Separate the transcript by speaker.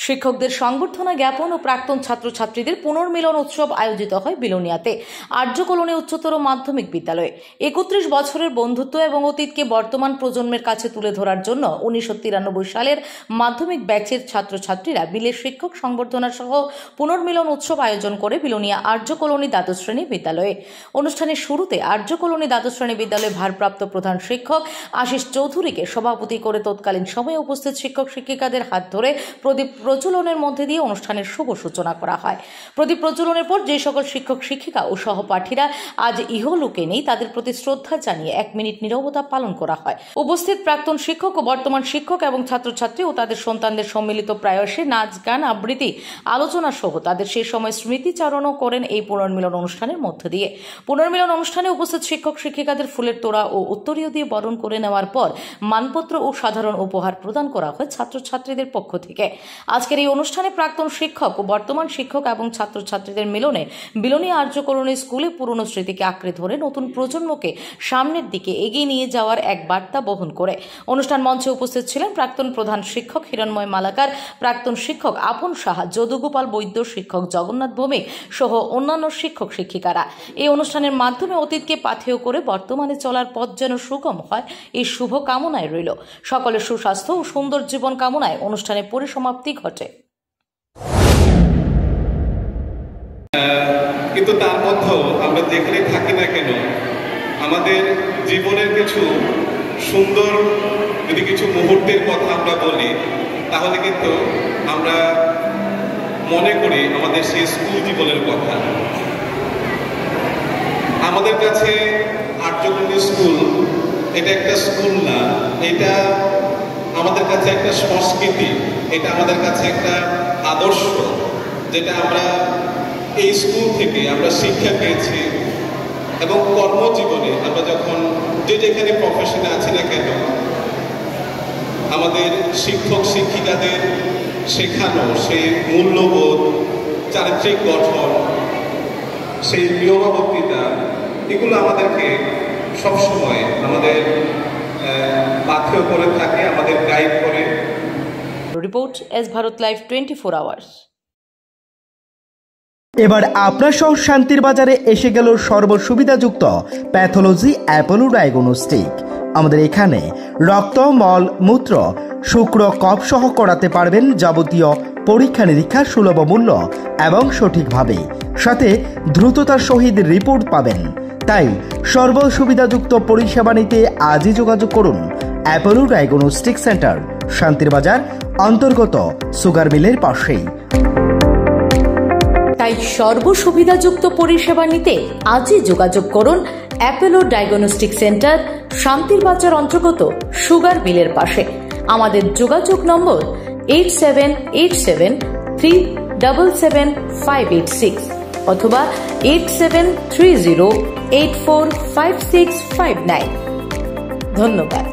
Speaker 1: শিক্ষকদের সংবর্ধনা জ্ঞাপন ও প্রাক্তন ছাত্রছাত্রীদের পুনর্মিলন উৎসব আয়োজিত হয় বিলোনিয়াতে আর্য কলোনি উচ্চতর মাধ্যমিক বিদ্যালয়ে। 31 বছরের বন্ধুত্ব এবং অতীতকে বর্তমান প্রজন্মের কাছে তুলে ধরার জন্য 1993 সালের মাধ্যমিক ব্যাচের ছাত্রছাত্রীরা বিলের শিক্ষক সংবর্ধনা সহ পুনর্মিলন উৎসব আয়োজন করে বিলোনিয়া আর্য কলোনি দ্বাদশ শ্রেণী বিদ্যালয়ে। অনুষ্ঠানের শুরুতে আর্য কলোনি দ্বাদশ শ্রেণী বিদ্যালয়ে ভারপ্রাপ্ত প্রধান শিক্ষক আশিস চৌধুরীকে সভাপতি করে তৎকালীন সময়ে উপস্থিত শিক্ষক শিক্ষিকাদের হাত ধরে প্রদীপ প্রজ্বলনের মধ্যে দিয়ে অনুষ্ঠানের শুভ সূচনা করা হয়। প্রদীপ প্রজ্বলনের পর যে সকল শিক্ষক শিক্ষিকা ও সহপাঠীরা আজ ইহলোকে নেই তাদের প্রতি শ্রদ্ধা জানিয়ে 1 মিনিট নীরবতা পালন করা হয়। উপস্থিত প্রাক্তন শিক্ষক ও বর্তমান শিক্ষক এবং ছাত্রছাত্রী ও তাদের সন্তানদের সম্মিলিত প্রয়াসে নাচ গান আবৃত্তি আলোচনা সহ তাদের সেই সময় স্মৃতিচারণও করেন এই পুনর্মিলন অনুষ্ঠানের মধ্য দিয়ে। পুনর্মিলন অনুষ্ঠানে উপস্থিত শিক্ষক শিক্ষিকাদের ফুলের তোড়া ও উত্তরীয় দিয়ে বরণ করে নেওয়ার পর মানপত্র ও সাধারণ উপহার প্রদান করা হয় ছাত্রছাত্রীদের পক্ষ থেকে। আজকের এই অনুষ্ঠানে প্রাক্তন শিক্ষক ও বর্তমান শিক্ষক এবং ছাত্রছাত্রীদের মিলনে বিলোনিয়া আর্য কলোনি স্কুলে পুরনো স্মৃতিকে আঁকড়ে ধরে নতুন প্রজন্মকে সামনের দিকে এগিয়ে নিয়ে যাওয়ার এক বার্তা বহন করে। অনুষ্ঠান মঞ্চে উপস্থিত ছিলেন প্রাক্তন প্রধান শিক্ষক হিরণময় মালাকার, প্রাক্তন শিক্ষক আপন সাহা, যদুগোপাল বৈদ্য, শিক্ষক জগন্নাথ ভৌমিক সহ অন্যান্য শিক্ষক শিক্ষিকারা। এই অনুষ্ঠানের মাধ্যমে অতীতকে পাথেয় করে বর্তমানে চলার পথ যেন সুগম হয় এই শুভ কামনায় রইল। সকলের সুস্বাস্থ্য ও সুন্দর জীবন কামনায় অনুষ্ঠানের পরিসমাপ্তি ঘটে।
Speaker 2: কিন্তু তার মধ্যেও আমরা যেখানে থাকি না কেন আমাদের জীবনের কিছু সুন্দর যদি কিছু মুহূর্তের কথা আমরা বলি তাহলে কিন্তু আমরা মনে করি আমাদের সেই স্কুল জীবনের কথা। আমাদের কাছে আর্যকলোনি স্কুল এটা একটা স্কুল না, এটা আমাদের কাছে একটা সংস্কৃতি, এটা আমাদের কাছে একটা আদর্শ, যেটা আমরা এই স্কুল থেকে আমরা শিক্ষা পেয়েছি এবং কর্মজীবনে আমরা যখন যেখানে প্রফেশনে আছি না কেন আমাদের শিক্ষক শিক্ষিকাদের শেখানো সেই মূল্যবোধ, চারিত্রিক গঠন, সেই নিয়মাবর্তিতা, এগুলো আমাদেরকে সবসময় আমাদের পাথেয় করে থাকে, আমাদের গাইড করে।
Speaker 1: Report S Bharat live 24 hours.
Speaker 3: এবার আপনার শহর শান্তির বাজারে এসে গেল সর্বসুবিধাযুক্ত প্যাথোলজি অ্যাপোলো ডায়াগনস্টিক। আমাদের এখানে রক্ত, মল, মূত্র, শুক্র, কফ সহ করাতে পারবেন যাবতীয় পরীক্ষা নিরীক্ষা সুলভ মূল্য এবং সঠিকভাবে, সাথে দ্রুততার সহিত রিপোর্ট পাবেন। তাই সর্বসুবিধাযুক্ত পরিষেবা নিতে আজই যোগাযোগ করুন অ্যাপোলো ডায়াগনস্টিক সেন্টার, শান্তির বাজার অন্তর্গত সুগার মিলের পাশেই।
Speaker 1: তাই সর্বসুবিধাযুক্ত পরিষেবা নিতে আজই যোগাযোগ করুন অ্যাপোলো ডায়াগনস্টিক সেন্টার, শান্তির বাজার অন্তর্গত সুগার মিলের পাশে। আমাদের যোগাযোগ নম্বর 8787377586 অথবা 8730845659। ধন্যবাদ।